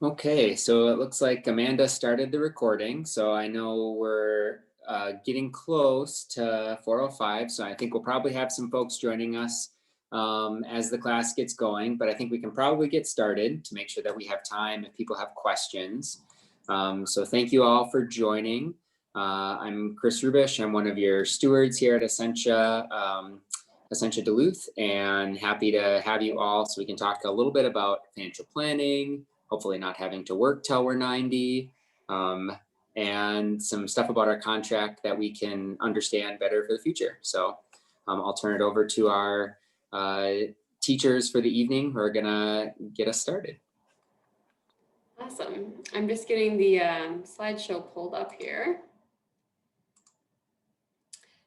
Okay, so it looks like Amanda started the recording, so I know we're getting close to 4:05, so I think we'll probably have some folks joining us as the class gets going, but I think we can probably get started to make sure that we have time if people have questions. So thank you all for joining. I'm Chris Rubish. I'm one of your stewards here at Essentia Duluth, and happy to have you all so we can talk a little bit about financial planning, hopefully not having to work till we're 90, and some stuff about our contract that we can understand better for the future. So I'll turn it over to our teachers for the evening who are gonna get us started. Awesome. I'm just getting the slideshow pulled up here.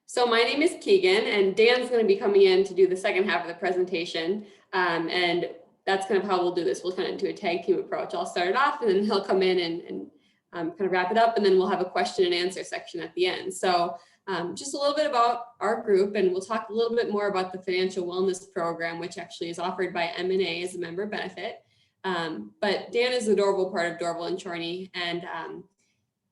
So my name is Keagan, and Dan's going to be coming in to do the second half of the presentation. And that's kind of how we'll do this. We'll kind of do a tag team approach. I'll start it off, and then he'll come in and kind of wrap it up, and then we'll have a question and answer section at the end. So just a little bit about our group, and we'll talk a little bit more about the financial wellness program, which actually is offered by MNA as a member benefit. But Dan is the Dorval part of Dorval and Chorne, and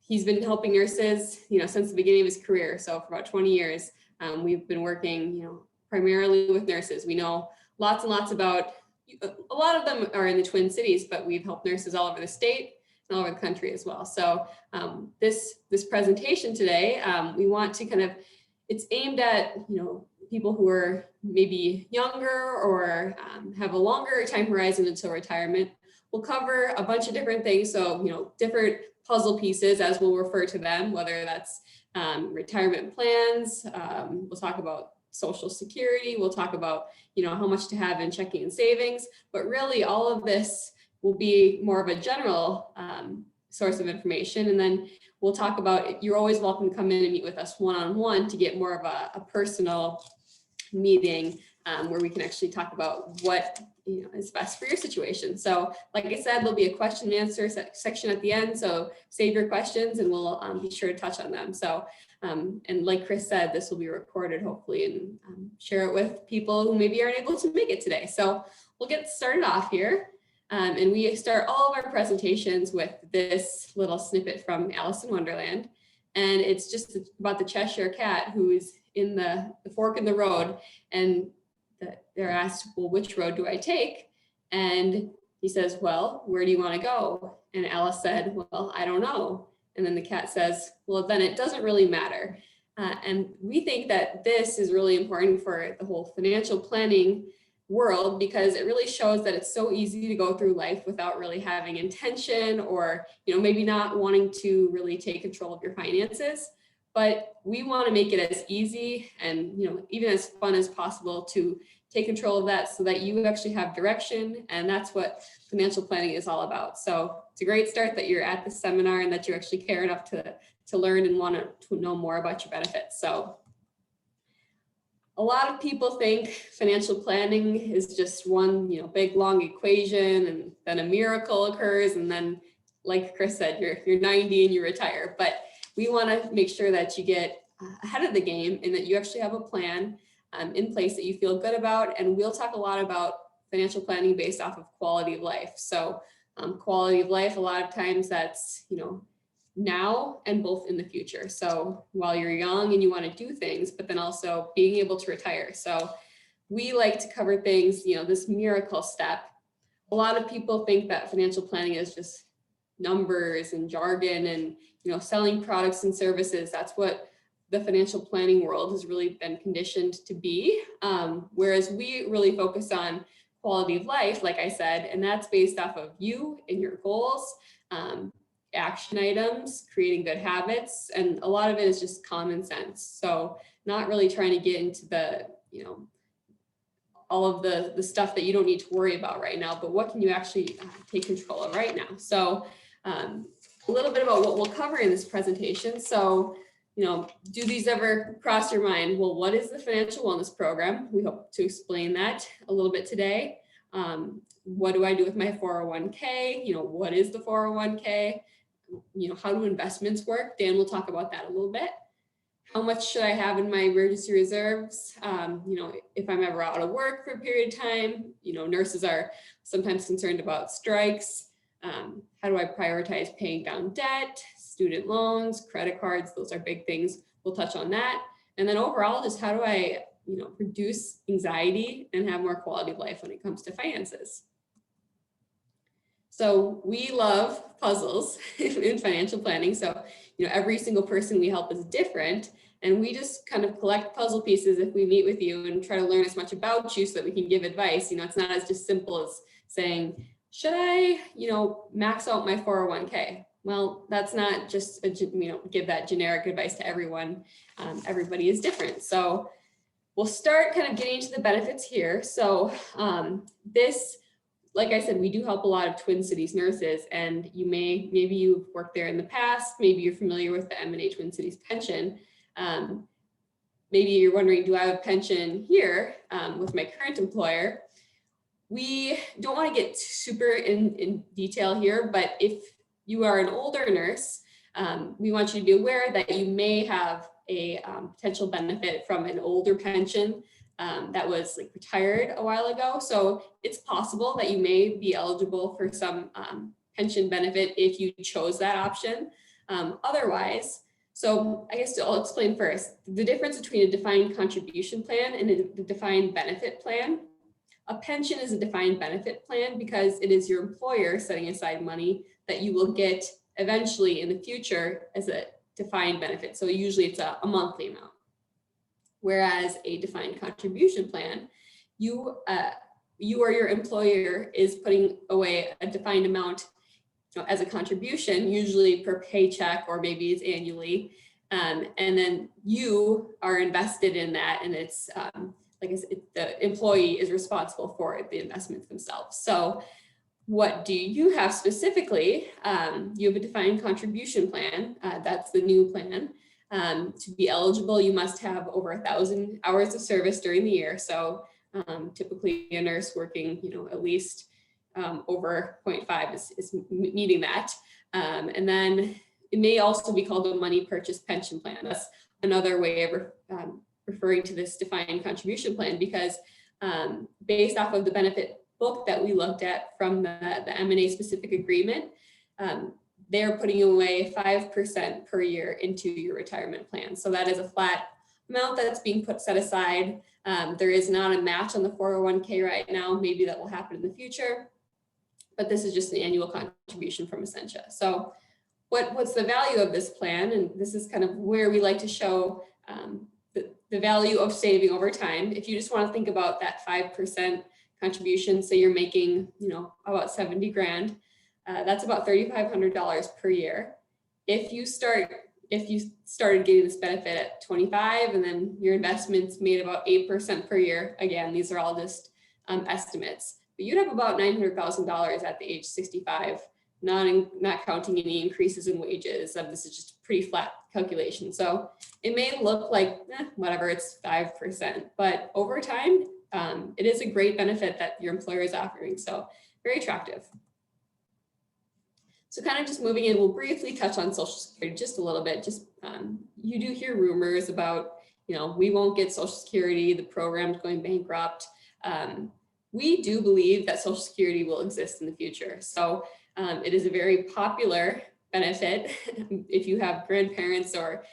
he's been helping nurses, since the beginning of his career. So for about 20 years, we've been working, primarily with nurses. We know lots and lots about, a lot of them are in the Twin Cities, but we've helped nurses all over the state and all over the country as well. So this presentation today, we want to kind of, it's aimed at, people who are maybe younger or have a longer time horizon until retirement. We'll cover a bunch of different things. So, different puzzle pieces, as we'll refer to them, whether that's retirement plans. We'll talk about Social Security. We'll talk about, how much to have in checking and savings. But really, all of this will be more of a general source of information. And then we'll talk about, you're always welcome to come in and meet with us one-on-one to get more of a personal meeting where we can actually talk about what is best for your situation. So like I said, there'll be a question and answer section at the end. So save your questions and we'll be sure to touch on them. So and like Chris said, this will be recorded hopefully, and share it with people who maybe aren't able to make it today. So we'll get started off here. And we start all of our presentations with this little snippet from Alice in Wonderland. And it's just about the Cheshire Cat who is in the fork in the road, and they're asked, well, which road do I take? And he says, well, where do you want to go? And Alice said, well, I don't know. And then the cat says, well, then it doesn't really matter. And we think that this is really important for the whole financial planning world, because it really shows that it's so easy to go through life without really having intention, or maybe not wanting to really take control of your finances. But we want to make it as easy and even as fun as possible to take control of that, so that you actually have direction. And that's what financial planning is all about. So it's a great start that you're at the seminar and that you actually care enough to learn and want to know more about your benefits. So a lot of people think financial planning is just one, big long equation, and then a miracle occurs. And then, like Chris said, you're 90 and you retire. But we want to make sure that you get ahead of the game and that you actually have a plan in place that you feel good about. And we'll talk a lot about financial planning based off of quality of life. So quality of life, a lot of times that's, now and both in the future. So while you're young and you want to do things, but then also being able to retire. So we like to cover things, this miracle step. A lot of people think that financial planning is just numbers and jargon and, selling products and services. That's what the financial planning world has really been conditioned to be. Whereas we really focus on quality of life, like I said, and that's based off of you and your goals, action items, creating good habits, and a lot of it is just common sense. So not really trying to get into the, all of the stuff that you don't need to worry about right now, but what can you actually take control of right now? So a little bit about what we'll cover in this presentation. So, do these ever cross your mind? Well, what is the financial wellness program? We hope to explain that a little bit today. What do I do with my 401k? What is the 401k? How do investments work? Dan will talk about that a little bit. How much should I have in my emergency reserves? If I'm ever out of work for a period of time, nurses are sometimes concerned about strikes. How do I prioritize paying down debt, student loans, credit cards? Those are big things. We'll touch on that. And then overall, just how do I, reduce anxiety and have more quality of life when it comes to finances? So we love puzzles in financial planning. So, every single person we help is different. And we just kind of collect puzzle pieces if we meet with you and try to learn as much about you so that we can give advice. It's not as just simple as saying, should I, max out my 401k? Well, that's not just, give that generic advice to everyone. Everybody is different. So we'll start kind of getting into the benefits here. So this, like I said, we do help a lot of Twin Cities nurses, and maybe you've worked there in the past, maybe you're familiar with the MNA Twin Cities pension. Maybe you're wondering, do I have a pension here with my current employer? We don't want to get super in detail here, but if you are an older nurse, we want you to be aware that you may have a potential benefit from an older pension that was retired a while ago. So it's possible that you may be eligible for some pension benefit if you chose that option. Otherwise, so I guess I'll explain first the difference between a defined contribution plan and a defined benefit plan. A pension is a defined benefit plan because it is your employer setting aside money that you will get eventually in the future as a defined benefit. So usually it's a monthly amount. Whereas a defined contribution plan, you or your employer is putting away a defined amount as a contribution, usually per paycheck or maybe it's annually. And then you are invested in that, and it's like I said, the employee is responsible for the investments themselves. So what do you have specifically? You have a defined contribution plan. That's the new plan. To be eligible, you must have over 1,000 hours of service during the year. So typically a nurse working, at least over 0.5 is meeting that. And then it may also be called a money purchase pension plan. That's another way of referring to this defined contribution plan, because based off of the benefit book that we looked at from the MNA specific agreement, they're putting away 5% per year into your retirement plan. So that is a flat amount that's being set aside. There is not a match on the 401k right now. Maybe that will happen in the future, but this is just an annual contribution from Essentia. So what's the value of this plan? And this is kind of where we like to show the value of saving over time. If you just want to think about that 5% contribution, say you're making, about 70 grand, that's about $3,500 per year. If you started getting this benefit at 25 and then your investments made about 8% per year, again, these are all just estimates, but you'd have about $900,000 at the age 65, not counting any increases in wages. This is just a pretty flat calculation. So it may look like whatever, it's 5%, but over time, it is a great benefit that your employer is offering. So very attractive. So kind of just moving in, we'll briefly touch on Social Security just a little bit. Just you do hear rumors about, we won't get Social Security, the program's going bankrupt. We do believe that Social Security will exist in the future. So it is a very popular benefit. If you have grandparents or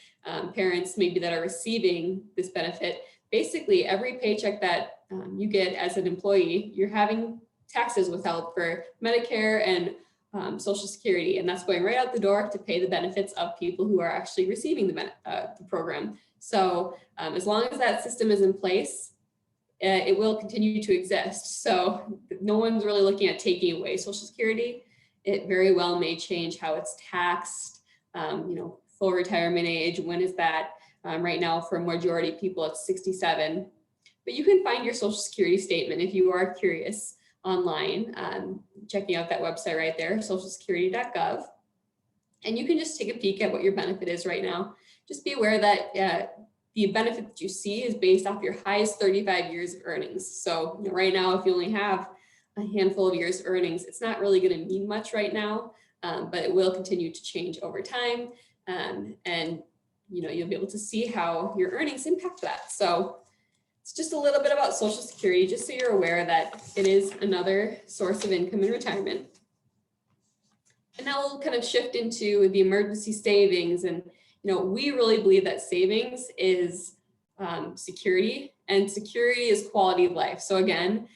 parents maybe that are receiving this benefit, basically every paycheck that you get as an employee, you're having taxes withheld for Medicare and Social Security, and that's going right out the door to pay the benefits of people who are actually receiving the program. So as long as that system is in place, it will continue to exist. So no one's really looking at taking away Social Security. It very well may change how it's taxed, full retirement age, when is that? Right now, for a majority of people, it's 67. But you can find your Social Security statement if you are curious online, checking out that website right there, socialsecurity.gov. And you can just take a peek at what your benefit is right now. Just be aware that the benefit that you see is based off your highest 35 years of earnings. So right now, if you only have a handful of years of earnings, it's not really going to mean much right now, but it will continue to change over time. And you'll be able to see how your earnings impact that. So it's just a little bit about Social Security, just so you're aware that it is another source of income in retirement. And now we'll kind of shift into the emergency savings. And, we really believe that savings is security, and security is quality of life. So again,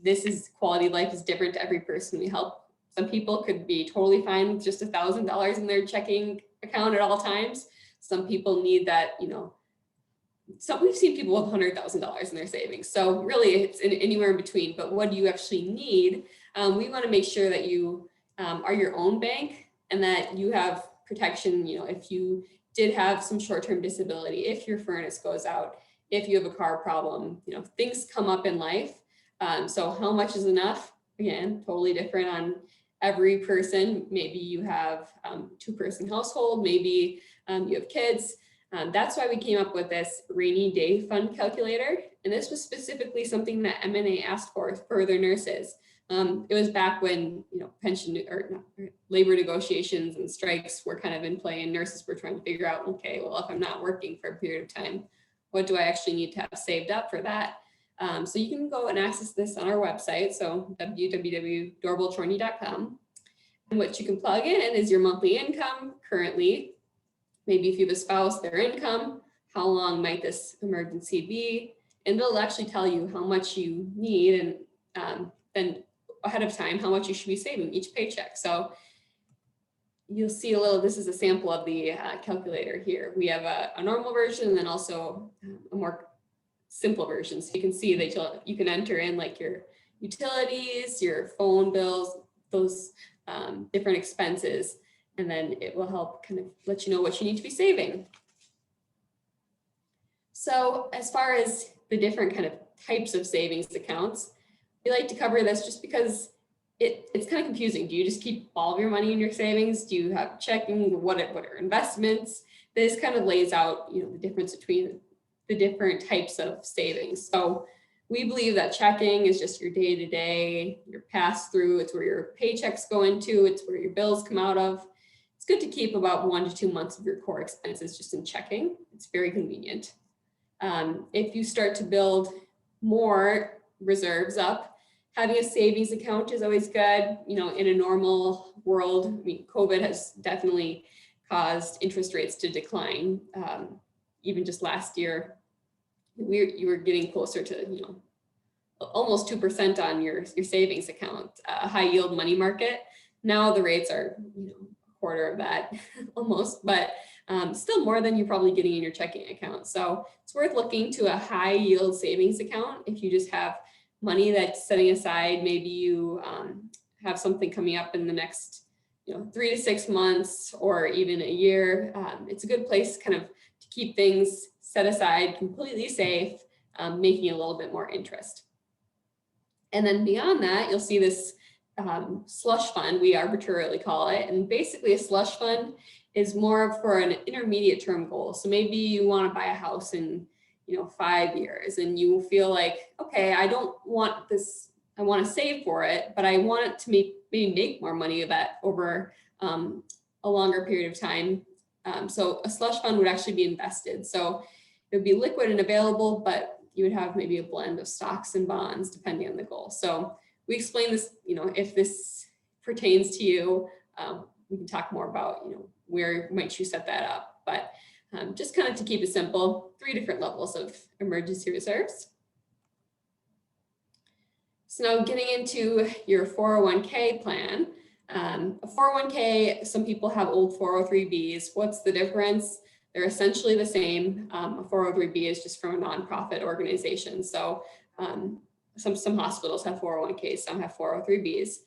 this is quality of life is different to every person we help. Some people could be totally fine with just $1,000 in their checking account at all times. Some people need that, so we've seen people with $100,000 in their savings. So really it's anywhere in between, but what do you actually need? We want to make sure that you are your own bank and that you have protection, if you did have some short-term disability, if your furnace goes out, if you have a car problem, things come up in life. So how much is enough? Again, totally different on every person. Maybe you have two-person household, maybe you have kids. That's why we came up with this rainy day fund calculator. And this was specifically something that MNA asked for their nurses. It was back when, labor negotiations and strikes were kind of in play, and nurses were trying to figure out, okay, well, if I'm not working for a period of time, what do I actually need to have saved up for that? So you can go and access this on our website. So www.dorvalchorne.com. And what you can plug in is your monthly income currently. Maybe if you have a spouse, their income, how long might this emergency be? And it'll actually tell you how much you need, and then ahead of time, how much you should be saving each paycheck. So you'll see this is a sample of the calculator here. We have a normal version and then also a more simple version. So you can see that you can enter in like your utilities, your phone bills, those different expenses, and then it will help kind of let you know what you need to be saving. So as far as the different kind of types of savings accounts, we like to cover this just because it's kind of confusing. Do you just keep all of your money in your savings? Do you have checking? What are investments? This kind of lays out, the difference between the different types of savings. So we believe that checking is just your day-to-day, your pass-through. It's where your paychecks go into. It's where your bills come out of. It's good to keep about 1 to 2 months of your core expenses just in checking. It's very convenient. If you start to build more reserves up, having a savings account is always good. In a normal world, COVID has definitely caused interest rates to decline. Even just last year, you were getting closer to, almost 2% on your savings account, a high yield money market. Now the rates are, a quarter of that almost, but still more than you're probably getting in your checking account. So it's worth looking to a high yield savings account. If you just have money that's setting aside, maybe you have something coming up in the next 3 to 6 months or even a year. It's a good place kind of to keep things set aside, completely safe, making a little bit more interest. And then beyond that, you'll see this slush fund, we arbitrarily call it. And basically a slush fund is more for an intermediate term goal. So maybe you want to buy a house in 5 years and you feel like, okay, I don't want this, I want to save for it, but I want it to maybe make more money of that over a longer period of time. So a slush fund would actually be invested. So it would be liquid and available, but you would have maybe a blend of stocks and bonds depending on the goal. So we explain this, if this pertains to you, we can talk more about, where might you set that up, but just kind of to keep it simple, 3 different levels of emergency reserves. So now getting into your 401k plan. A 401k, some people have old 403bs. What's the difference? They're essentially the same. A 403b is just from a nonprofit organization. So some hospitals have 401ks, some have 403bs.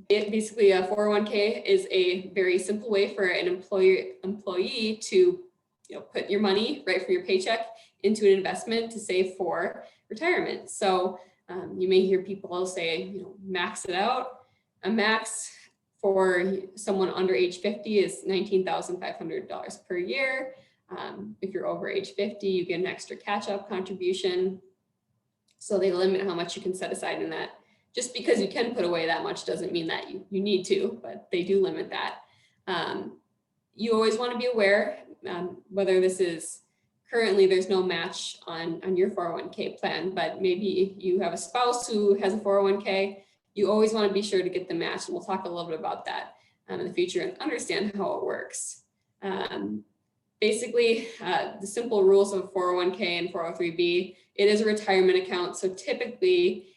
Basically, a 401k is a very simple way for an employee to put your money right from your paycheck into an investment to save for retirement. So you may hear people say, max it out. A max for someone under age 50 is $19,500 per year. If you're over age 50, you get an extra catch-up contribution. So they limit how much you can set aside in that. Just because you can put away that much doesn't mean that you need to, but they do limit that. You always want to be aware whether this is currently there's no match on your 401k plan, but maybe you have a spouse who has a 401k, you always want to be sure to get the match. And we'll talk a little bit about that in the future and understand how it works. Basically, the simple rules of 401k and 403b, it is a retirement account. So typically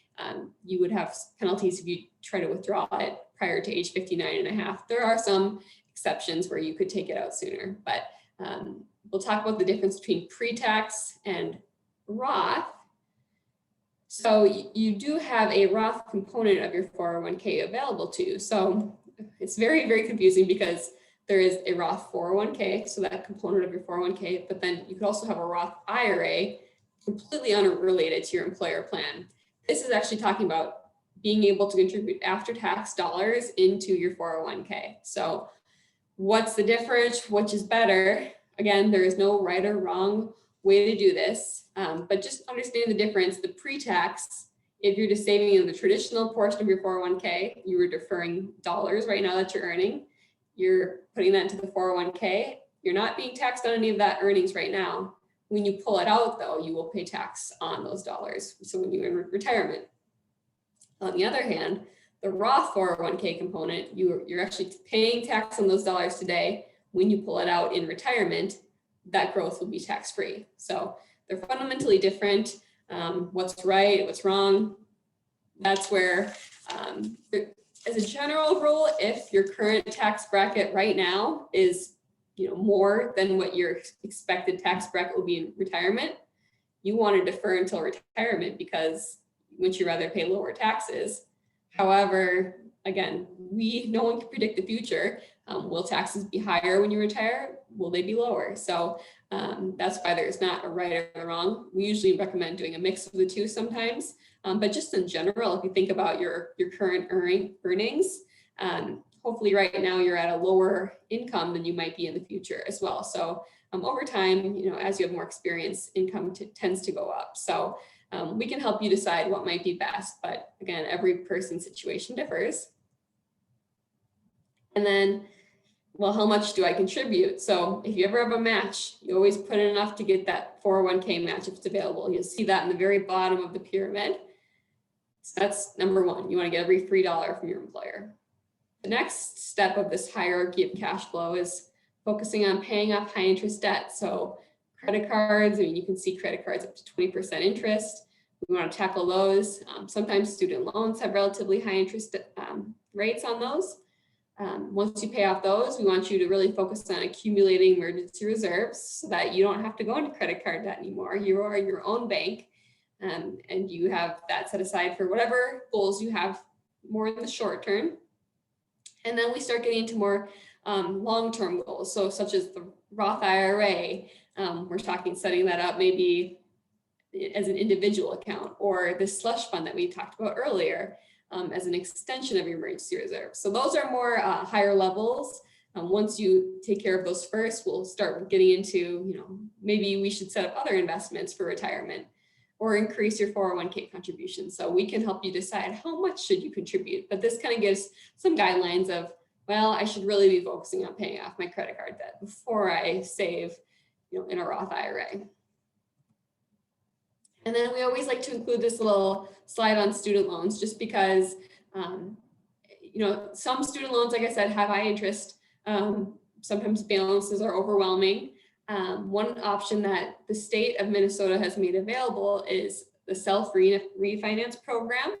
you would have penalties if you try to withdraw it prior to age 59 and a half. There are some exceptions where you could take it out sooner, but we'll talk about the difference between pre-tax and Roth. So you do have a Roth component of your 401k available to you. So it's very, very confusing because there is a Roth 401k, so that component of your 401k, but then you could also have a Roth IRA completely unrelated to your employer plan. This is actually talking about being able to contribute after-tax dollars into your 401k. So what's the difference? Which is better? Again, there is no right or wrong way to do this, but just understand the difference. The pre-tax, if you're just saving in the traditional portion of your 401k, you were deferring dollars right now that you're earning, you're putting that into the 401k, you're not being taxed on any of that earnings right now. When you pull it out though, you will pay tax on those dollars. So when you're in retirement. On the other hand, the Roth 401k component, you're actually paying tax on those dollars today. When you pull it out in retirement, that growth will be tax-free. So they're fundamentally different. What's right, what's wrong, that's where, as a general rule, if your current tax bracket right now is more than what your expected tax bracket will be in retirement, you want to defer until retirement because would you rather pay lower taxes? However, again, no one can predict the future. Will taxes be higher when you retire? Will they be lower? So that's why there's not a right or wrong. We usually recommend doing a mix of the two sometimes. But just in general, if you think about your current earnings, hopefully right now you're at a lower income than you might be in the future as well. So over time, as you have more experience, income tends to go up. So we can help you decide what might be best. But again, every person's situation differs. And then, well, how much do I contribute? So if you ever have a match, you always put in enough to get that 401k match if it's available. You'll see that in the very bottom of the pyramid. So that's number one. You want to get every free dollar from your employer. The next step of this hierarchy of cash flow is focusing on paying off high interest debt. So credit cards, you can see credit cards up to 20% interest. We want to tackle those. Sometimes student loans have relatively high interest rates on those. Once you pay off those, we want you to really focus on accumulating emergency reserves so that you don't have to go into credit card debt anymore. You are your own bank, and you have that set aside for whatever goals you have more in the short term. And then we start getting into more long-term goals. So such as the Roth IRA, we're talking setting that up maybe as an individual account, or the Slush Fund that we talked about earlier as an extension of your emergency reserve. So those are more higher levels. Once you take care of those first, we'll start getting into, maybe we should set up other investments for retirement or increase your 401k contribution. So we can help you decide how much should you contribute. But this kind of gives some guidelines of, well, I should really be focusing on paying off my credit card debt before I save, in a Roth IRA. And then we always like to include this little slide on student loans, just because, some student loans, like I said, have high interest. Sometimes balances are overwhelming. One option that the state of Minnesota has made available is the self-refinance program.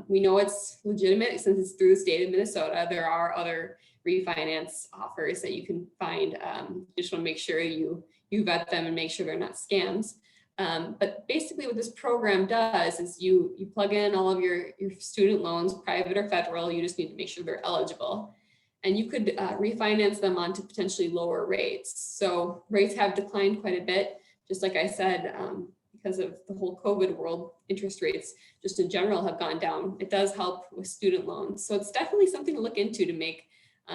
We know it's legitimate since it's through the state of Minnesota. There are other refinance offers that you can find. You just want to make sure you vet them and make sure they're not scams. But basically what this program does is you plug in all of your student loans, private or federal. You just need to make sure they're eligible. And you could refinance them onto potentially lower rates. So rates have declined quite a bit. Just like I said, because of the whole COVID world, interest rates just in general have gone down. It does help with student loans. So it's definitely something to look into to make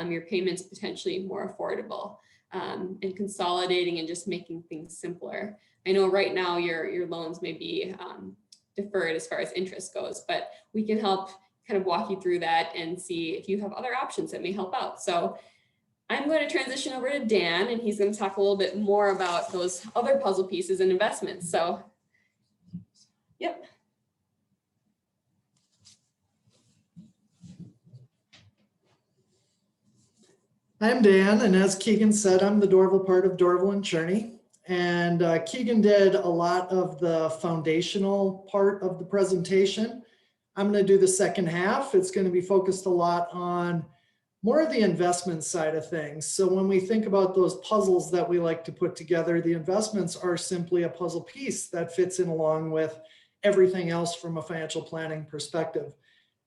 your payments potentially more affordable, and consolidating and just making things simpler. I know right now your loans may be deferred as far as interest goes, but we can help kind of walk you through that and see if you have other options that may help out. So I'm going to transition over to Dan, and he's going to talk a little bit more about those other puzzle pieces and investments. So, yep. I'm Dan, and as Keagan said, I'm the Dorval part of Dorval and Chorne. And Keagan did a lot of the foundational part of the presentation. I'm going to do the second half. It's going to be focused a lot on more of the investment side of things. So when we think about those puzzles that we like to put together, the investments are simply a puzzle piece that fits in along with everything else from a financial planning perspective.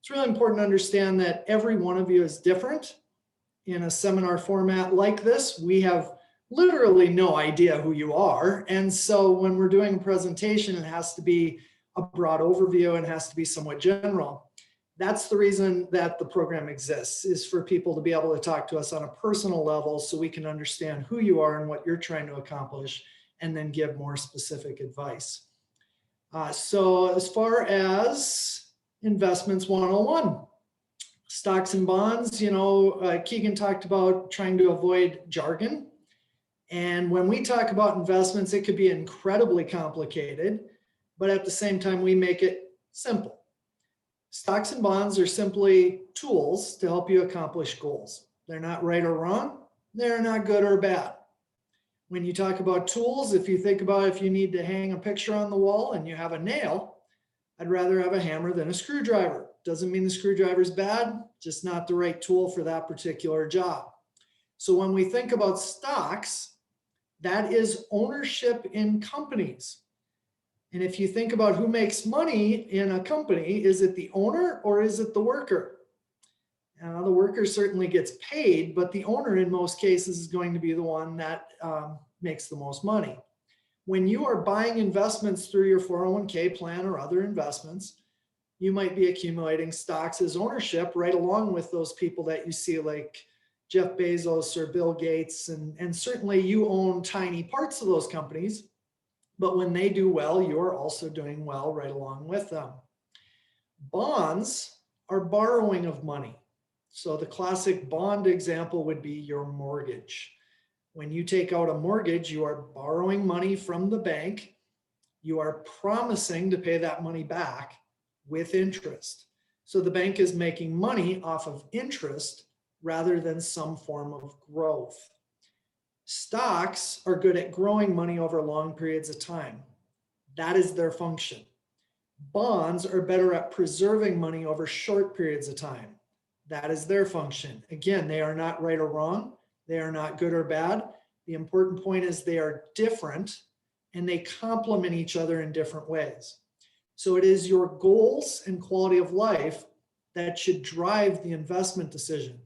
It's really important to understand that every one of you is different. In a seminar format like this, we have literally no idea who you are. And so when we're doing a presentation, it has to be a broad overview and has to be somewhat general. That's the reason that the program exists, is for people to be able to talk to us on a personal level so we can understand who you are and what you're trying to accomplish, and then give more specific advice. So as far as investments 101, stocks and bonds, Keagan talked about trying to avoid jargon. And when we talk about investments, it could be incredibly complicated, but at the same time, we make it simple. Stocks and bonds are simply tools to help you accomplish goals. They're not right or wrong. They're not good or bad. When you talk about tools, if you think about if you need to hang a picture on the wall and you have a nail, I'd rather have a hammer than a screwdriver. Doesn't mean the screwdriver is bad, just not the right tool for that particular job. So when we think about stocks, that is ownership in companies. And if you think about who makes money in a company, is it the owner or is it the worker? Now, the worker certainly gets paid, but the owner in most cases is going to be the one that makes the most money. When you are buying investments through your 401k plan or other investments, you might be accumulating stocks as ownership right along with those people that you see like Jeff Bezos or Bill Gates. And certainly you own tiny parts of those companies, but when they do well, you're also doing well right along with them. Bonds are borrowing of money. So the classic bond example would be your mortgage. When you take out a mortgage, you are borrowing money from the bank. You are promising to pay that money back with interest. So the bank is making money off of interest rather than some form of growth. Stocks are good at growing money over long periods of time. That is their function. Bonds are better at preserving money over short periods of time. That is their function. Again, they are not right or wrong. They are not good or bad. The important point is they are different and they complement each other in different ways. So it is your goals and quality of life that should drive the investment decision.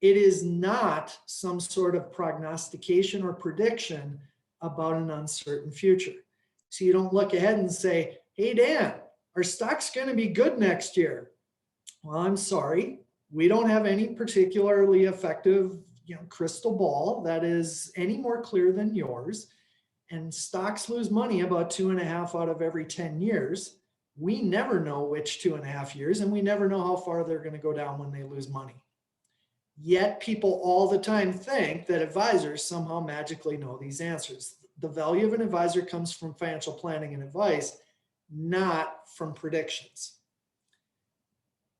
It is not some sort of prognostication or prediction about an uncertain future. So you don't look ahead and say, hey, Dan, are stocks going to be good next year? Well, I'm sorry. We don't have any particularly effective crystal ball that is any more clear than yours. And stocks lose money about 2.5 out of every 10 years. We never know which 2.5 years, and we never know how far they're going to go down when they lose money. Yet people all the time think that advisors somehow magically know these answers. The value of an advisor comes from financial planning and advice, not from predictions.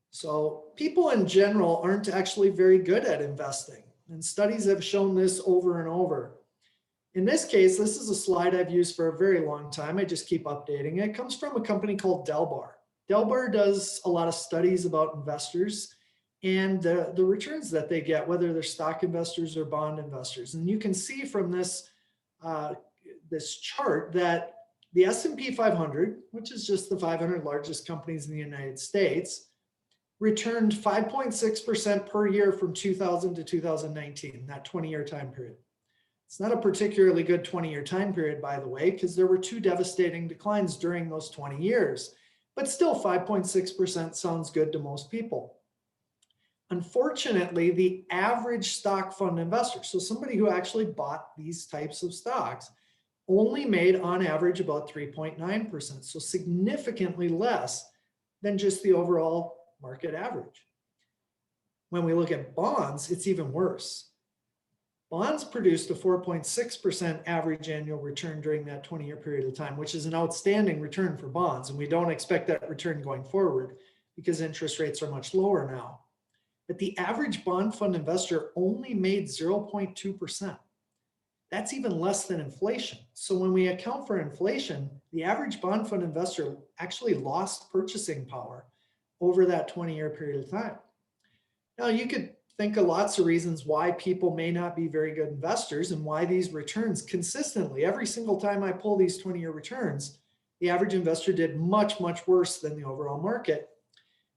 So people in general aren't actually very good at investing, and studies have shown this over and over. In this case, this is a slide I've used for a very long time. I just keep updating it. It comes from a company called Dorval. Dorval does a lot of studies about investors and the returns that they get, whether they're stock investors or bond investors. And you can see from this, this chart that the S&P 500, which is just the 500 largest companies in the United States, returned 5.6% per year from 2000 to 2019, that 20-year time period. It's not a particularly good 20-year time period, by the way, because there were 2 devastating declines during those 20 years. But still, 5.6% sounds good to most people. Unfortunately, the average stock fund investor, so somebody who actually bought these types of stocks, only made on average about 3.9%, so significantly less than just the overall market average. When we look at bonds, it's even worse. Bonds produced a 4.6% average annual return during that 20-year period of time, which is an outstanding return for bonds. And we don't expect that return going forward because interest rates are much lower now. but the average bond fund investor only made 0.2%. That's even less than inflation. So when we account for inflation, the average bond fund investor actually lost purchasing power over that 20-year period of time. Now, you could think of lots of reasons why people may not be very good investors and why these returns consistently, every single time I pull these 20-year returns, the average investor did much, much worse than the overall market.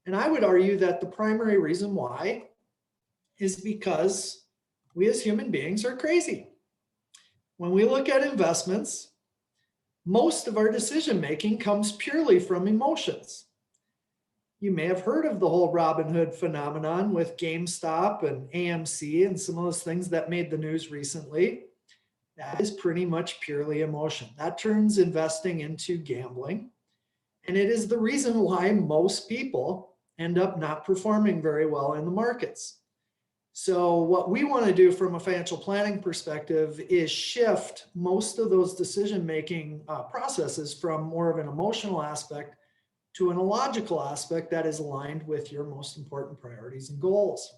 And I would argue that the primary reason why is because we as human beings are crazy. When we look at investments, most of our decision-making comes purely from emotions. You may have heard of the whole Robin Hood phenomenon with GameStop and AMC and some of those things that made the news recently. That is pretty much purely emotion. That turns investing into gambling. And it is the reason why most people end up not performing very well in the markets. So what we want to do from a financial planning perspective is shift most of those decision-making processes from more of an emotional aspect to an illogical aspect that is aligned with your most important priorities and goals.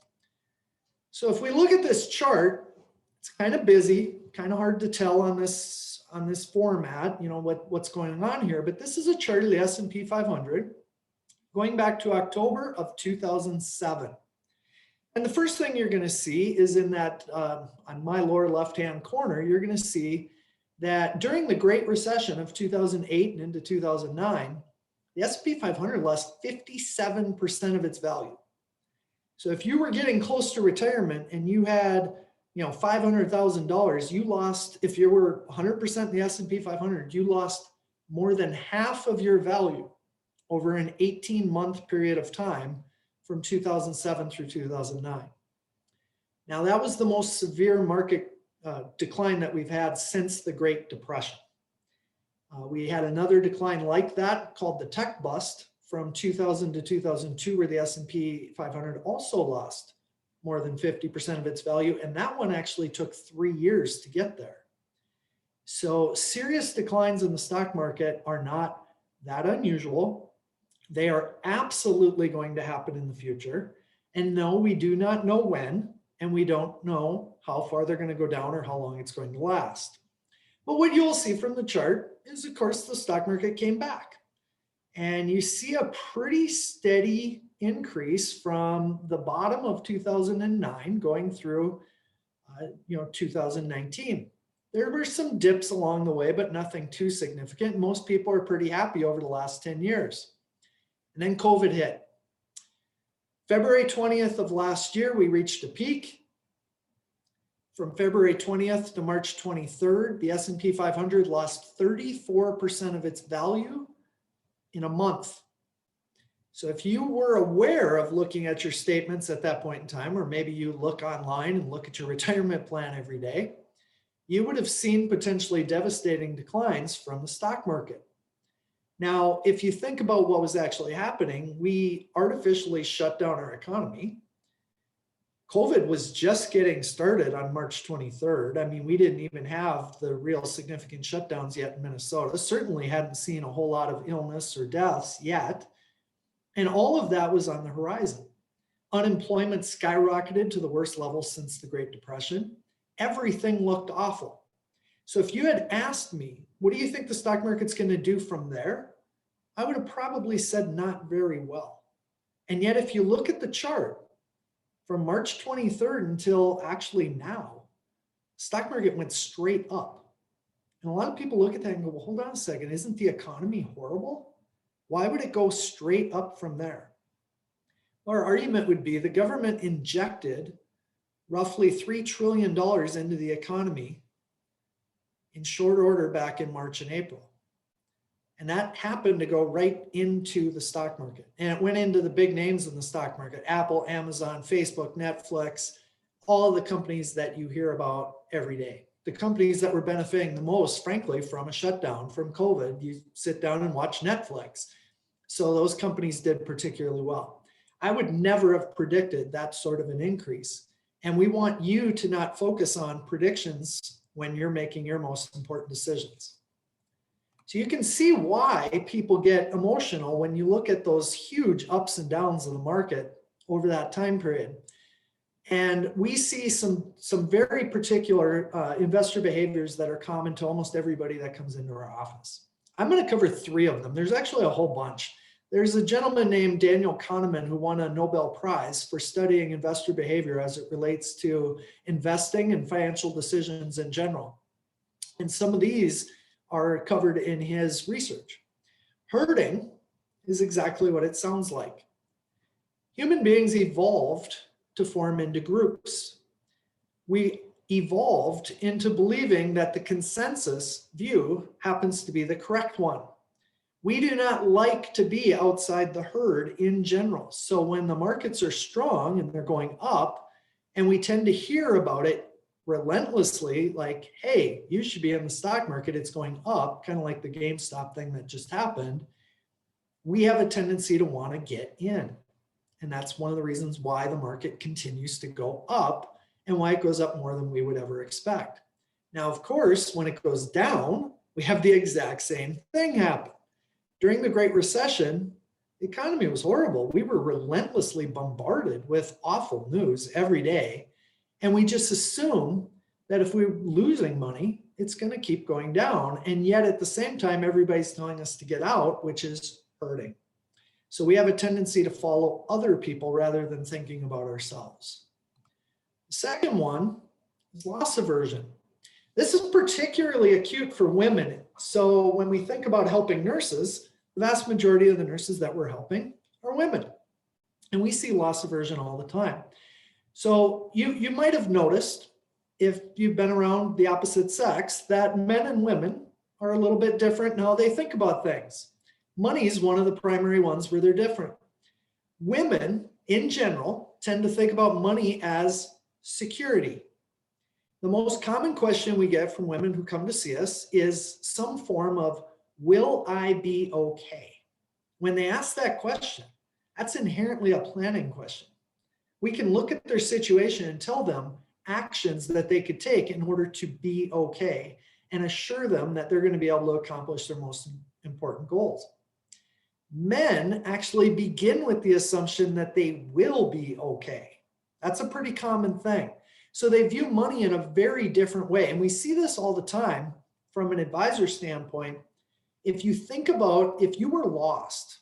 So if we look at this chart, it's kind of busy, kind of hard to tell on this format, you know, what's going on here, but this is a chart of the S&P 500 going back to October of 2007. And the first thing you're going to see is in that, on my lower left-hand corner, you're going to see that during the Great Recession of 2008 and into 2009, the S&P 500 lost 57% of its value. So if you were getting close to retirement and you had, you know, $500,000, you lost, if you were 100% in the S&P 500, you lost more than half of your value over an 18-month period of time from 2007 through 2009. Now, that was the most severe market decline that we've had since the Great Depression. We had another decline like that called the tech bust from 2000 to 2002, where the S&P 500 also lost more than 50% of its value. And that one actually took 3 years to get there. So serious declines in the stock market are not that unusual. They are absolutely going to happen in the future. And no, we do not know when, and we don't know how far they're going to go down or how long it's going to last. But what you'll see from the chart is, of course, the stock market came back. And you see a pretty steady increase from the bottom of 2009 going through 2019. There were some dips along the way, but nothing too significant. Most people are pretty happy over the last 10 years. And then COVID hit. February 20th of last year, we reached a peak. From February 20th to March 23rd, the S&P 500 lost 34% of its value in a month. So if you were aware of looking at your statements at that point in time, or maybe you look online and look at your retirement plan every day, you would have seen potentially devastating declines from the stock market. Now, if you think about what was actually happening, we artificially shut down our economy. COVID was just getting started on March 23rd. I mean, we didn't even have the real significant shutdowns yet in Minnesota. Certainly hadn't seen a whole lot of illness or deaths yet. And all of that was on the horizon. Unemployment skyrocketed to the worst level since the Great Depression. Everything looked awful. So if you had asked me, what do you think the stock market's going to do from there? I would have probably said not very well. And yet, if you look at the chart, from March 23rd until actually now, stock market went straight up. And a lot of people look at that and go, well, hold on a second, isn't the economy horrible? Why would it go straight up from there? Our argument would be the government injected roughly $3 trillion into the economy in short order back in March and April. And that happened to go right into the stock market. And it went into the big names in the stock market: Apple, Amazon, Facebook, Netflix, all the companies that you hear about every day. The companies that were benefiting the most, frankly, from a shutdown, from COVID. You sit down and watch Netflix. So those companies did particularly well. I would never have predicted that sort of an increase. And we want you to not focus on predictions when you're making your most important decisions. So you can see why people get emotional when you look at those huge ups and downs of the market over that time period. And we see some very particular investor behaviors that are common to almost everybody that comes into our office. I'm going to cover 3 of them. There's actually a whole bunch. There's a gentleman named Daniel Kahneman who won a Nobel Prize for studying investor behavior as it relates to investing and financial decisions in general. And some of these are covered in his research. Herding is exactly what it sounds like. Human beings evolved to form into groups. We evolved into believing that the consensus view happens to be the correct one. We do not like to be outside the herd in general. So when the markets are strong and they're going up, and we tend to hear about it relentlessly, like, hey, you should be in the stock market, it's going up, kind of like the GameStop thing that just happened, we have a tendency to want to get in. And that's one of the reasons why the market continues to go up and why it goes up more than we would ever expect. Now, of course, when it goes down, we have the exact same thing happen. During the Great Recession, the economy was horrible. We were relentlessly bombarded with awful news every day. And we just assume that if we're losing money, it's going to keep going down. And yet at the same time, everybody's telling us to get out, which is hurting. So we have a tendency to follow other people rather than thinking about ourselves. The second one is loss aversion. This is particularly acute for women. So when we think about helping nurses, the vast majority of the nurses that we're helping are women. And we see loss aversion all the time. So you might have noticed, if you've been around the opposite sex, that men and women are a little bit different in how they think about things. Money is one of the primary ones where they're different. Women, in general, tend to think about money as security. The most common question we get from women who come to see us is some form of, will I be okay? When they ask that question, that's inherently a planning question. We can look at their situation and tell them actions that they could take in order to be okay and assure them that they're going to be able to accomplish their most important goals. Men actually begin with the assumption that they will be okay. That's a pretty common thing. So they view money in a very different way. And we see this all the time from an advisor standpoint. If you think about, if you were lost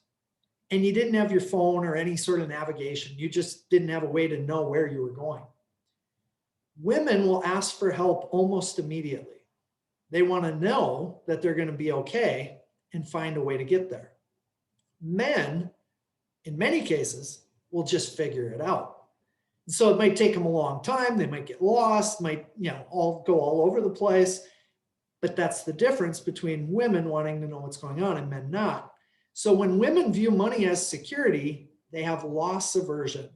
and you didn't have your phone or any sort of navigation, you just didn't have a way to know where you were going. Women will ask for help almost immediately. They want to know that they're going to be okay and find a way to get there. Men, in many cases, will just figure it out. So it might take them a long time. They might get lost, might, all go all over the place. But that's the difference between women wanting to know what's going on and men not. So when women view money as security, they have loss aversion.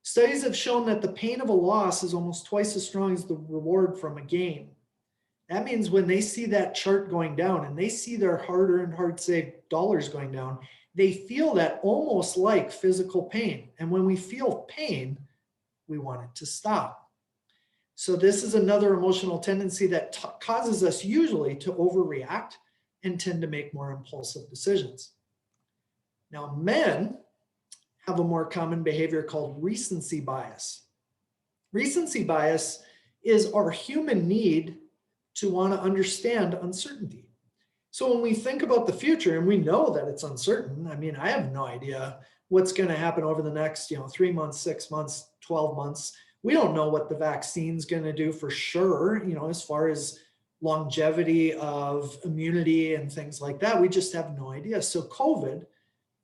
Studies have shown that the pain of a loss is almost twice as strong as the reward from a gain. That means when they see that chart going down and they see their hard-earned, hard-saved dollars going down, they feel that almost like physical pain. And when we feel pain, we want it to stop. So this is another emotional tendency that causes us usually to overreact and tend to make more impulsive decisions. Now, men have a more common behavior called recency bias. Recency bias is our human need to want to understand uncertainty. So when we think about the future and we know that it's uncertain, I mean, I have no idea what's going to happen over the next, 3 months, 6 months, 12 months. We don't know what the vaccine's going to do for sure, as far as longevity of immunity and things like that. We just have no idea. So COVID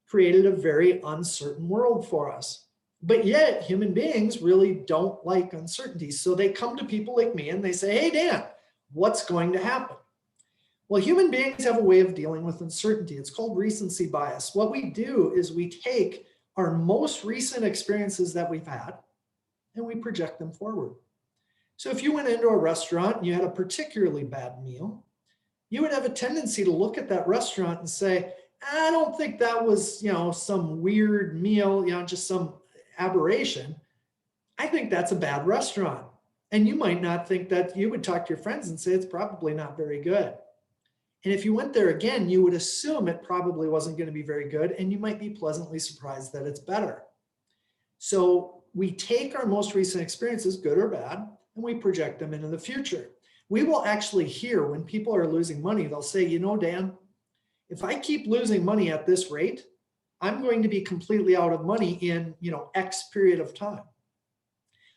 created a very uncertain world for us. But yet human beings really don't like uncertainty. So they come to people like me and they say, hey, Dan, what's going to happen? Well, human beings have a way of dealing with uncertainty. It's called recency bias. What we do is we take our most recent experiences that we've had and we project them forward. So if you went into a restaurant and you had a particularly bad meal, you would have a tendency to look at that restaurant and say, I don't think that was, some weird meal, just some aberration. I think that's a bad restaurant. And you might not think that. You would talk to your friends and say, it's probably not very good. And if you went there again, you would assume it probably wasn't going to be very good. And you might be pleasantly surprised that it's better. So we take our most recent experiences, good or bad, and we project them into the future. We will actually hear when people are losing money, they'll say, you know, Dan, if I keep losing money at this rate, I'm going to be completely out of money in, X period of time.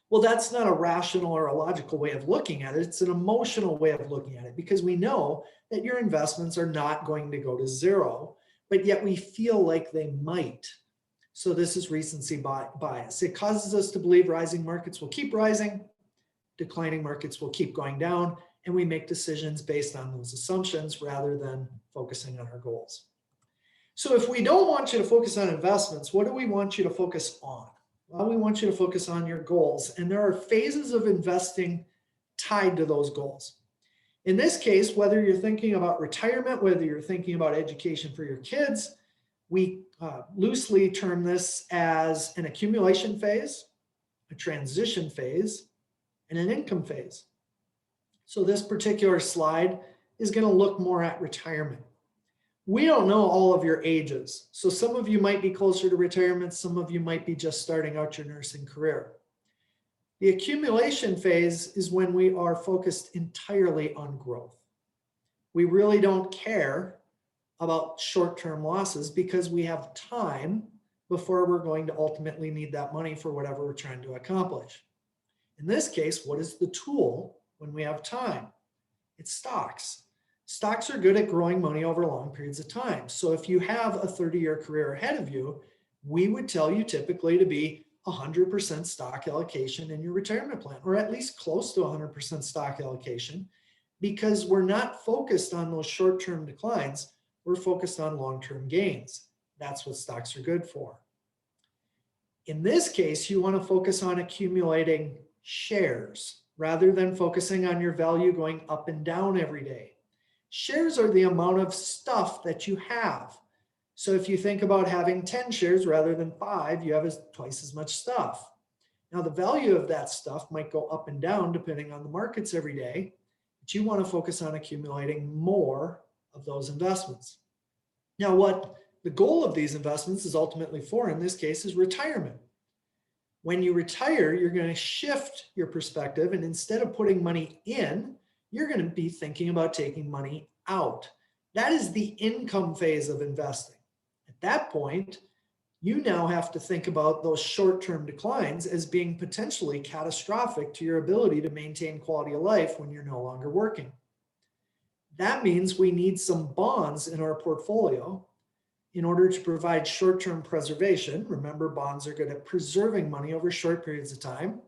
Well, that's not a rational or a logical way of looking at it. It's an emotional way of looking at it, because we know that your investments are not going to go to zero, but yet we feel like they might. So this is recency bias. It causes us to believe rising markets will keep rising, declining markets will keep going down, and we make decisions based on those assumptions rather than focusing on our goals. So if we don't want you to focus on investments, what do we want you to focus on? Well, we want you to focus on your goals, and there are phases of investing tied to those goals. In this case, whether you're thinking about retirement, whether you're thinking about education for your kids, we loosely term this as an accumulation phase, a transition phase, and an income phase. So this particular slide is going to look more at retirement. We don't know all of your ages. So some of you might be closer to retirement. Some of you might be just starting out your nursing career. The accumulation phase is when we are focused entirely on growth. We really don't care about short-term losses because we have time before we're going to ultimately need that money for whatever we're trying to accomplish. In this case, what is the tool when we have time? It's stocks. Stocks are good at growing money over long periods of time. So if you have a 30-year career ahead of you, we would tell you typically to be 100% stock allocation in your retirement plan, or at least close to 100% stock allocation, because we're not focused on those short-term declines. We're focused on long-term gains. That's what stocks are good for. In this case, you want to focus on accumulating shares rather than focusing on your value going up and down every day. Shares are the amount of stuff that you have. So if you think about having 10 shares rather than 5, you have twice as much stuff. Now the value of that stuff might go up and down depending on the markets every day, but you want to focus on accumulating more of those investments. Now what the goal of these investments is ultimately for, in this case, is retirement. When you retire, you're going to shift your perspective, and instead of putting money in, you're going to be thinking about taking money out. That is the income phase of investing. At that point, you now have to think about those short-term declines as being potentially catastrophic to your ability to maintain quality of life when you're no longer working. That means we need some bonds in our portfolio in order to provide short-term preservation. Remember, bonds are good at preserving money over short periods of time,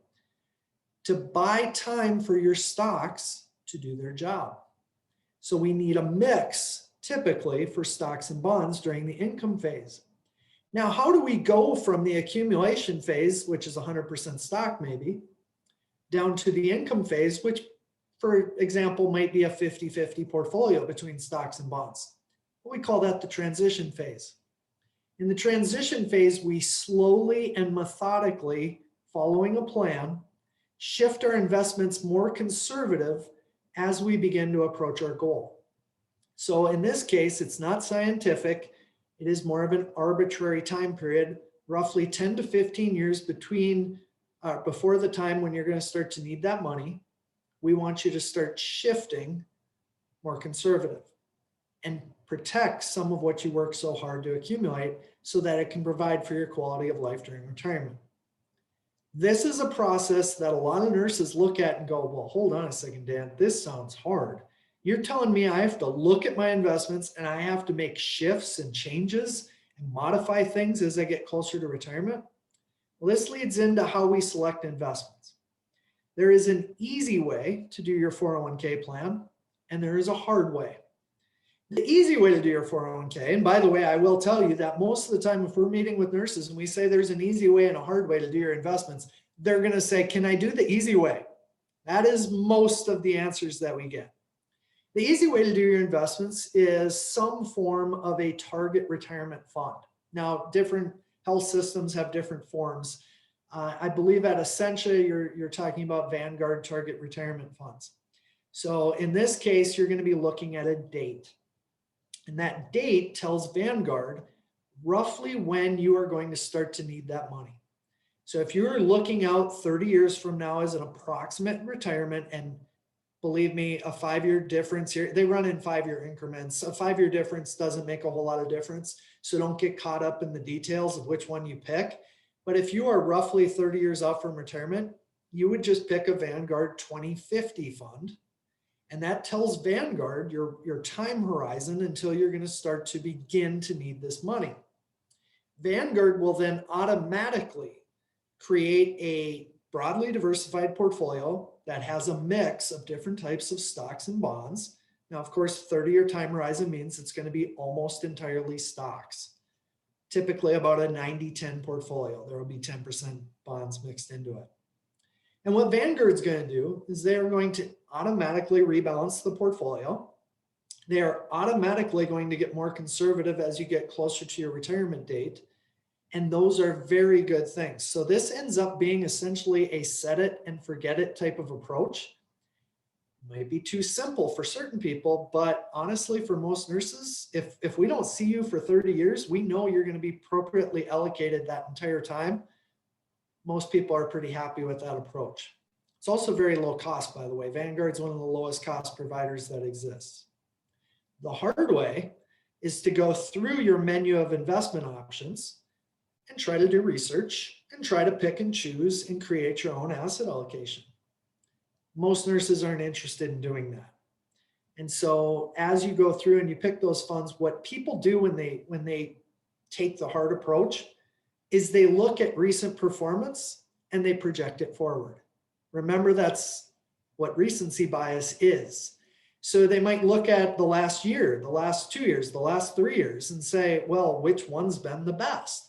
to buy time for your stocks to do their job. So we need a mix typically for stocks and bonds during the income phase. Now, how do we go from the accumulation phase, which is 100% stock maybe, down to the income phase, which, for example, might be a 50-50 portfolio between stocks and bonds? We call that the transition phase. In the transition phase, we slowly and methodically, following a plan, shift our investments more conservative as we begin to approach our goal. So in this case, it's not scientific. It is more of an arbitrary time period, roughly 10 to 15 years before the time when you're going to start to need that money. We want you to start shifting more conservative and protect some of what you work so hard to accumulate so that it can provide for your quality of life during retirement. This is a process that a lot of nurses look at and go, well, hold on a second, Dan, this sounds hard. You're telling me I have to look at my investments and I have to make shifts and changes and modify things as I get closer to retirement? Well, this leads into how we select investments. There is an easy way to do your 401k plan, and there is a hard way. The easy way to do your 401k, and by the way, I will tell you that most of the time if we're meeting with nurses and we say there's an easy way and a hard way to do your investments, they're going to say, can I do the easy way? That is most of the answers that we get. The easy way to do your investments is some form of a target retirement fund. Now, different health systems have different forms. I believe at Essentia, you're talking about Vanguard target retirement funds. So in this case, you're going to be looking at a date. And that date tells Vanguard roughly when you are going to start to need that money. So if you're looking out 30 years from now as an approximate retirement, and believe me, a 5-year difference here, they run in 5-year increments. A 5-year difference doesn't make a whole lot of difference. So don't get caught up in the details of which one you pick. But if you are roughly 30 years out from retirement, you would just pick a Vanguard 2050 fund. And that tells Vanguard your time horizon until you're going to start to begin to need this money. Vanguard will then automatically create a broadly diversified portfolio that has a mix of different types of stocks and bonds. Now, of course, 30-year time horizon means it's going to be almost entirely stocks, typically about a 90-10 portfolio. There will be 10% bonds mixed into it. And what Vanguard's going to do is they are going to automatically rebalance the portfolio. They are automatically going to get more conservative as you get closer to your retirement date. And those are very good things. So this ends up being essentially a set it and forget it type of approach. Might be too simple for certain people, but honestly, for most nurses, if we don't see you for 30 years, we know you're going to be appropriately allocated that entire time. Most people are pretty happy with that approach. It's also very low cost, by the way. Vanguard's one of the lowest cost providers that exists. The hard way is to go through your menu of investment options and try to do research and try to pick and choose and create your own asset allocation. Most nurses aren't interested in doing that. And so as you go through and you pick those funds, what people do when they take the hard approach is they look at recent performance and they project it forward. Remember, that's what recency bias is. So they might look at the last year, the last 2 years, the last 3 years and say, well, which one's been the best?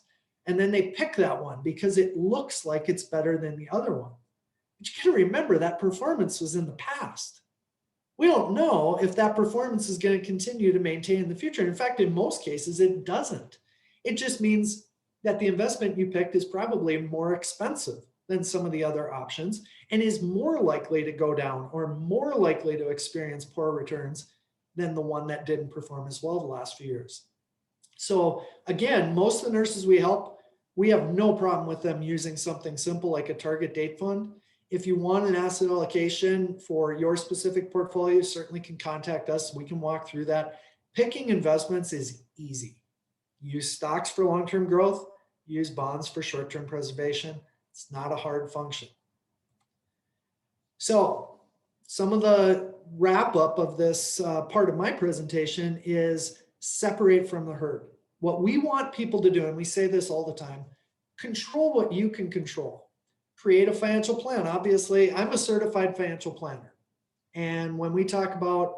And then they pick that one because it looks like it's better than the other one. But you got to remember that performance was in the past. We don't know if that performance is going to continue to maintain in the future. In fact, in most cases, it doesn't. It just means that the investment you picked is probably more expensive than some of the other options and is more likely to go down or more likely to experience poor returns than the one that didn't perform as well the last few years. So again, most of the nurses we help, we have no problem with them using something simple like a target date fund. If you want an asset allocation for your specific portfolio, you certainly can contact us. We can walk through that. Picking investments is easy. Use stocks for long-term growth, use bonds for short-term preservation. It's not a hard function. So some of the wrap up of this part of my presentation is separate from the herd. What we want people to do, and we say this all the time, control what you can control. Create a financial plan. Obviously, I'm a certified financial planner. And when we talk about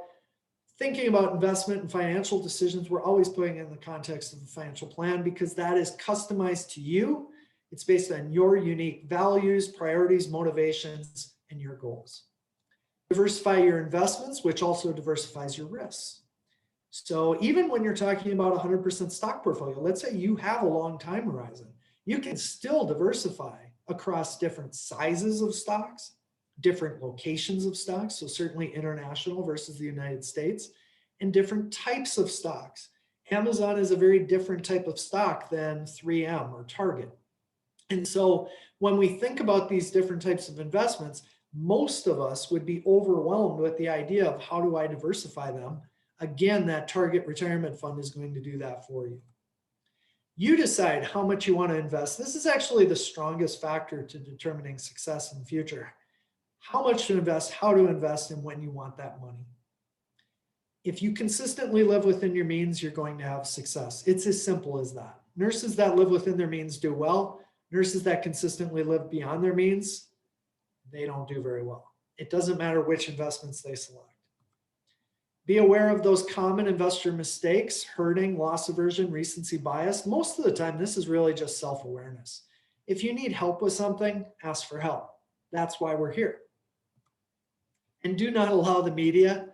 thinking about investment and financial decisions, we're always putting it in the context of a financial plan because that is customized to you. It's based on your unique values, priorities, motivations, and your goals. Diversify your investments, which also diversifies your risks. So even when you're talking about 100% stock portfolio, let's say you have a long time horizon, you can still diversify across different sizes of stocks, different locations of stocks, so certainly international versus the United States, and different types of stocks. Amazon is a very different type of stock than 3M or Target. And so when we think about these different types of investments, most of us would be overwhelmed with the idea of how do I diversify them? Again, that target retirement fund is going to do that for you. You decide how much you want to invest. This is actually the strongest factor to determining success in the future. How much to invest, how to invest, and when you want that money. If you consistently live within your means, you're going to have success. It's as simple as that. Nurses that live within their means do well. Nurses that consistently live beyond their means, they don't do very well. It doesn't matter which investments they select. Be aware of those common investor mistakes: herding, loss aversion, recency bias. Most of the time, this is really just self-awareness. If you need help with something, ask for help. That's why we're here. And do not allow the media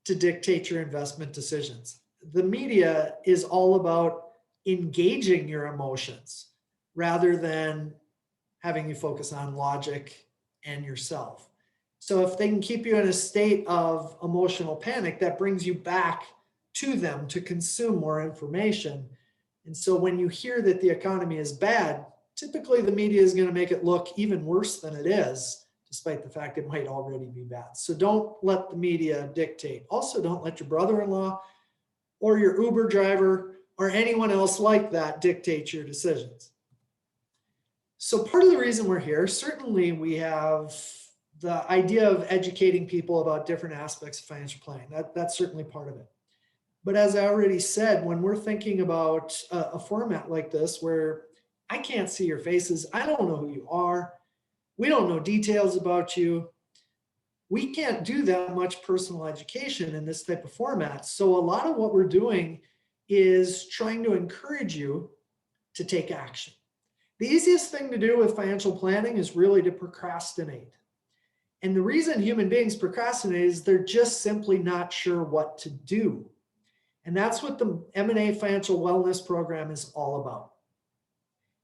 to dictate your investment decisions. The media is all about engaging your emotions rather than having you focus on logic and yourself. So if they can keep you in a state of emotional panic, that brings you back to them to consume more information. And so when you hear that the economy is bad, typically the media is going to make it look even worse than it is, despite the fact it might already be bad. So don't let the media dictate. Also, don't let your brother-in-law or your Uber driver or anyone else like that dictate your decisions. So part of the reason we're here, certainly we have the idea of educating people about different aspects of financial planning. That's certainly part of it. But as I already said, when we're thinking about a format like this, where I can't see your faces, I don't know who you are, we don't know details about you, we can't do that much personal education in this type of format. So a lot of what we're doing is trying to encourage you to take action. The easiest thing to do with financial planning is really to procrastinate. And the reason human beings procrastinate is they're just simply not sure what to do. And that's what the MNA Financial Wellness Program is all about.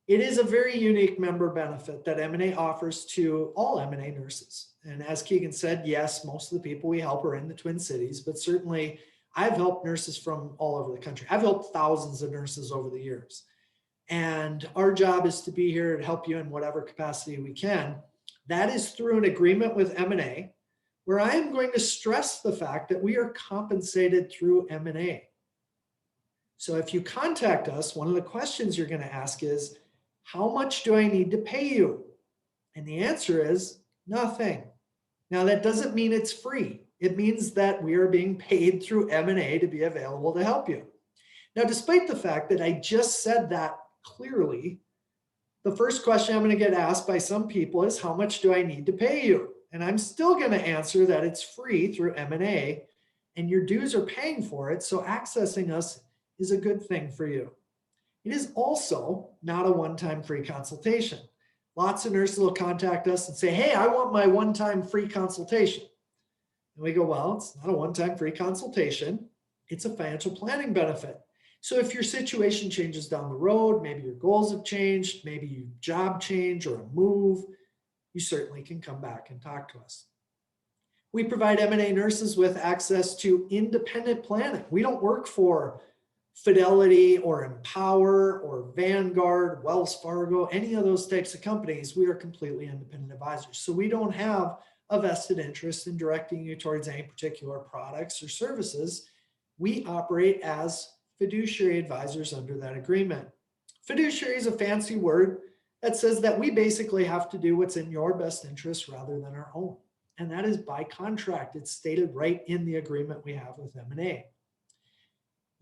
It is a very unique member benefit that MNA offers to all MNA nurses. And as Keagan said, yes, most of the people we help are in the Twin Cities, but certainly I've helped nurses from all over the country. I've helped thousands of nurses over the years. And our job is to be here to help you in whatever capacity we can. That is through an agreement with MNA, where I am going to stress the fact that we are compensated through MNA. So if you contact us, one of the questions you're going to ask is, how much do I need to pay you? And the answer is nothing. Now that doesn't mean it's free. It means that we are being paid through MNA to be available to help you. Now, despite the fact that I just said that clearly, the first question I'm going to get asked by some people is, how much do I need to pay you? And I'm still going to answer that it's free through MNA and your dues are paying for it. So accessing us is a good thing for you. It is also not a one-time free consultation. Lots of nurses will contact us and say, hey, I want my one-time free consultation. And we go, well, it's not a one-time free consultation. It's a financial planning benefit. So if your situation changes down the road, maybe your goals have changed, maybe you job change or a move, you certainly can come back and talk to us. We provide MNA nurses with access to independent planning. We don't work for Fidelity or Empower or Vanguard, Wells Fargo, any of those types of companies. We are completely independent advisors. So we don't have a vested interest in directing you towards any particular products or services. We operate as fiduciary advisors under that agreement. Fiduciary is a fancy word that says that we basically have to do what's in your best interest rather than our own. And that is by contract. It's stated right in the agreement we have with M&A.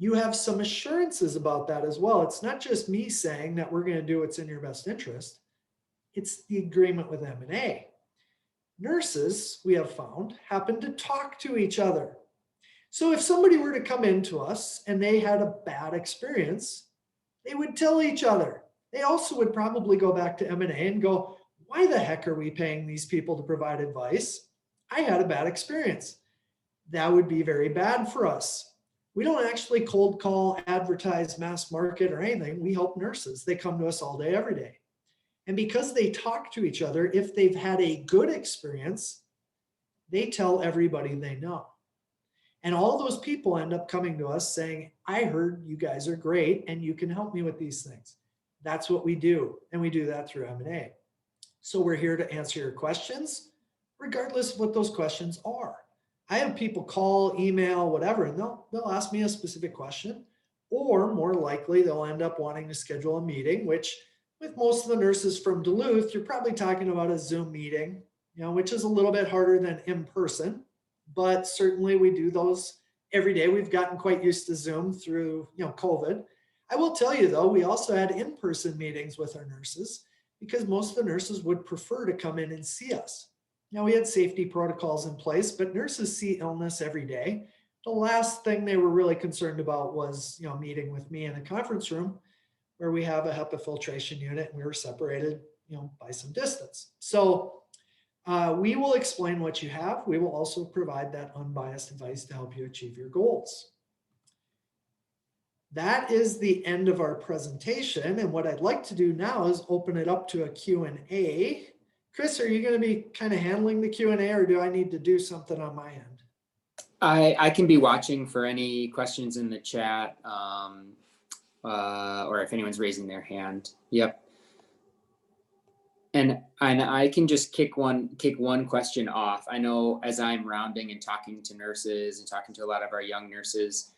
You have some assurances about that as well. It's not just me saying that we're going to do what's in your best interest. It's the agreement with M&A. Nurses, we have found, happen to talk to each other. So if somebody were to come into us and they had a bad experience, they would tell each other. They also would probably go back to M&A and go, why the heck are we paying these people to provide advice? I had a bad experience. That would be very bad for us. We don't actually cold call, advertise, mass market or anything. We help nurses. They come to us all day, every day. And because they talk to each other, if they've had a good experience, they tell everybody they know. And all those people end up coming to us saying, I heard you guys are great and you can help me with these things. That's what we do. And we do that through M&A. So we're here to answer your questions, regardless of what those questions are. I have people call, email, whatever, and they'll ask me a specific question, or more likely they'll end up wanting to schedule a meeting, which with most of the nurses from Duluth, you're probably talking about a Zoom meeting, which is a little bit harder than in person. But certainly we do those every day. We've gotten quite used to Zoom through, COVID. I will tell you though, we also had in-person meetings with our nurses because most of the nurses would prefer to come in and see us. Now we had safety protocols in place, but nurses see illness every day. The last thing they were really concerned about was, meeting with me in a conference room where we have a HEPA filtration unit and we were separated, by some distance. So we will explain what you have. We will also provide that unbiased advice to help you achieve your goals. That is the end of our presentation. And what I'd like to do now is open it up to a Q&A. Chris, are you going to be kind of handling the Q&A or do I need to do something on my end? I can be watching for any questions in the chat or if anyone's raising their hand. Yep. And I can just kick one question off. I know as I'm rounding and talking to nurses and talking to a lot of our young nurses,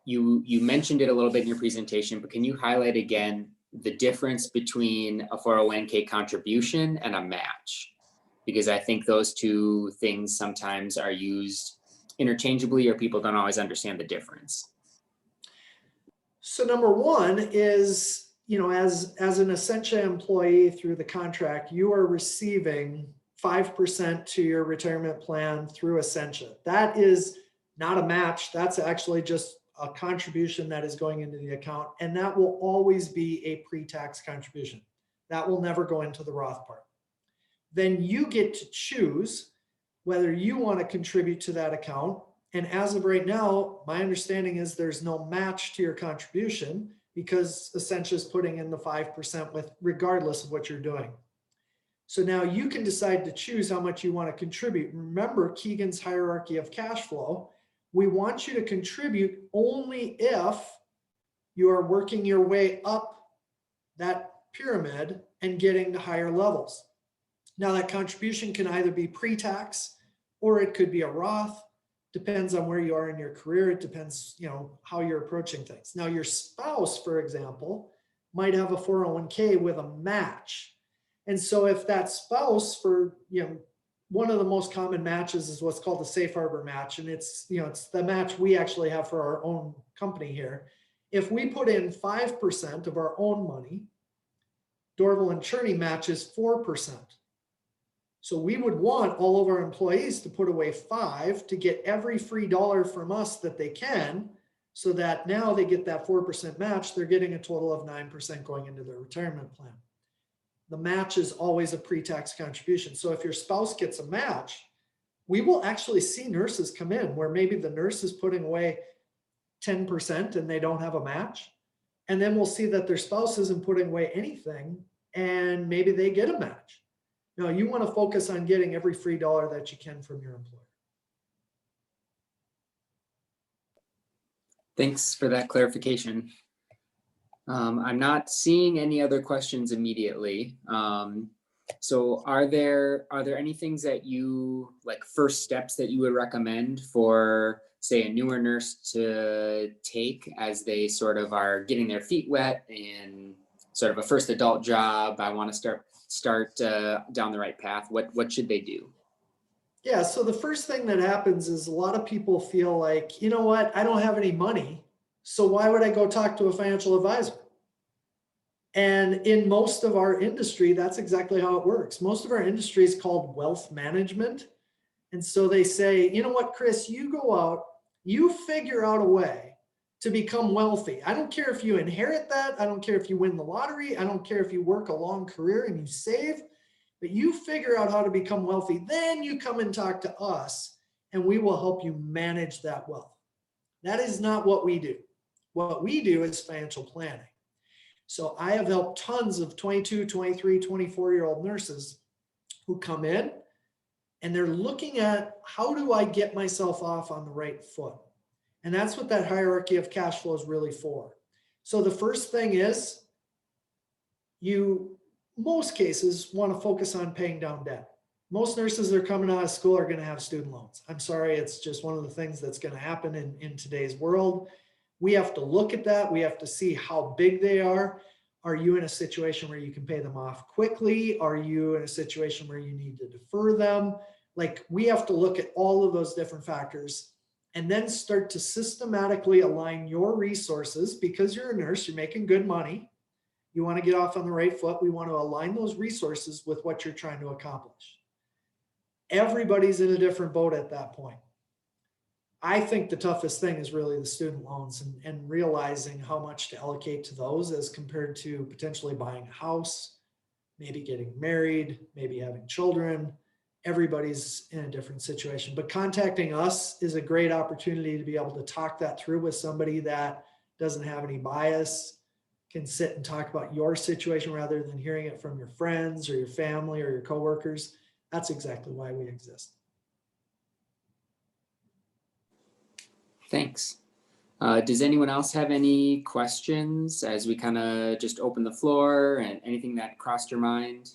you mentioned it a little bit in your presentation, but can you highlight again the difference between a 401k contribution and a match? Because I think those two things sometimes are used interchangeably, or people don't always understand the difference. So number one is, as an Essentia employee through the contract, you are receiving 5% to your retirement plan through Essentia. That is not a match. That's actually just a contribution that is going into the account. And that will always be a pre-tax contribution. That will never go into the Roth part. Then you get to choose whether you want to contribute to that account. And as of right now, my understanding is there's no match to your contribution because Essentia is putting in the 5% with regardless of what you're doing. So now you can decide to choose how much you want to contribute. Remember Keagan's hierarchy of cash flow. We want you to contribute only if you are working your way up that pyramid and getting to higher levels. Now that contribution can either be pre-tax or it could be a Roth. Depends on where you are in your career. It depends, how you're approaching things. Now your spouse, for example, might have a 401k with a match. And so if that spouse one of the most common matches is what's called the safe harbor match. And it's the match we actually have for our own company here. If we put in 5% of our own money, Dorval and Chorne matches 4%. So we would want all of our employees to put away 5 to get every free dollar from us that they can, so that now they get that 4% match. They're getting a total of 9% going into their retirement plan. The match is always a pre-tax contribution. So if your spouse gets a match, we will actually see nurses come in where maybe the nurse is putting away 10% and they don't have a match. And then we'll see that their spouse isn't putting away anything and maybe they get a match. No, you want to focus on getting every free dollar that you can from your employer. Thanks for that clarification. I'm not seeing any other questions immediately. So are there any things that you, like first steps that you would recommend for, say, a newer nurse to take as they sort of are getting their feet wet in sort of a first adult job? I want to start down the right path. What should they do? Yeah, so the first thing that happens is a lot of people feel like, you know what, I don't have any money, so why would I go talk to a financial advisor? And in most of our industry, that's exactly how it works. Most of our industry is called wealth management. And so they say, you know what, Chris, you go out, you figure out a way to become wealthy. I don't care if you inherit that. I don't care if you win the lottery. I don't care if you work a long career and you save, but you figure out how to become wealthy. Then you come and talk to us and we will help you manage that wealth. That is not what we do. What we do is financial planning. So I have helped tons of 22, 23, 24-year-old nurses who come in and they're looking at, how do I get myself off on the right foot? And that's what that hierarchy of cash flow is really for. So the first thing is, most cases want to focus on paying down debt. Most nurses that are coming out of school are going to have student loans. I'm sorry, it's just one of the things that's going to happen in today's world. We have to look at that. We have to see how big they are. Are you in a situation where you can pay them off quickly? Are you in a situation where you need to defer them? Like, we have to look at all of those different factors and then start to systematically align your resources. Because you're a nurse, you're making good money. You want to get off on the right foot. We want to align those resources with what you're trying to accomplish. Everybody's in a different boat at that point. I think the toughest thing is really the student loans and realizing how much to allocate to those as compared to potentially buying a house, maybe getting married, maybe having children. Everybody's in a different situation, but contacting us is a great opportunity to be able to talk that through with somebody that doesn't have any bias, can sit and talk about your situation rather than hearing it from your friends or your family or your coworkers. That's exactly why we exist. Thanks. Does anyone else have any questions as we kind of just open the floor, and anything that crossed your mind?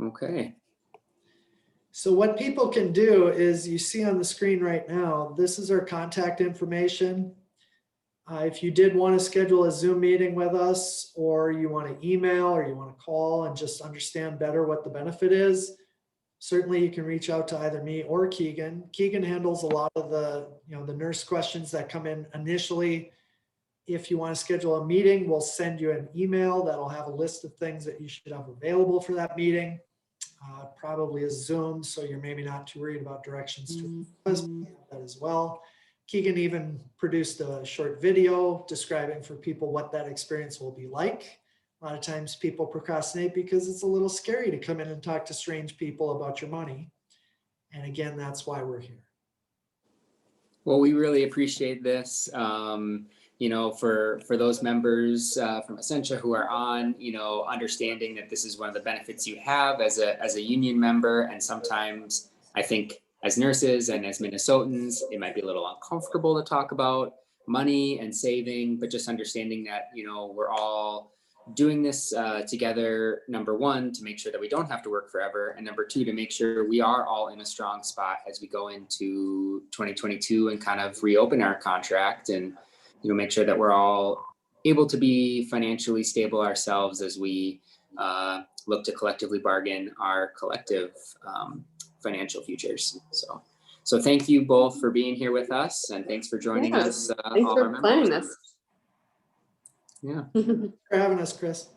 Okay. So what people can do is, you see on the screen right now, this is our contact information. If you did want to schedule a Zoom meeting with us, or you want to email, or you want to call and just understand better what the benefit is, certainly you can reach out to either me or Keagan. Keagan handles a lot of the, the nurse questions that come in initially. If you want to schedule a meeting, we'll send you an email that'll have a list of things that you should have available for that meeting. Probably a Zoom, so you're maybe not too worried about directions to that as well. Keagan even produced a short video describing for people what that experience will be like. A lot of times people procrastinate because it's a little scary to come in and talk to strange people about your money. And again, that's why we're here. Well, we really appreciate this. For those members from Essentia who are on, understanding that this is one of the benefits you have as a union member. And sometimes I think as nurses and as Minnesotans, it might be a little uncomfortable to talk about money and saving, but just understanding that, we're all doing this together, number one, to make sure that we don't have to work forever. And number two, to make sure we are all in a strong spot as we go into 2022 and kind of reopen our contract and, make sure that we're all able to be financially stable ourselves as we look to collectively bargain our collective financial futures. So thank you both for being here with us, and thanks for joining us. Thanks for planning this. Yeah. Thanks for having us, Chris.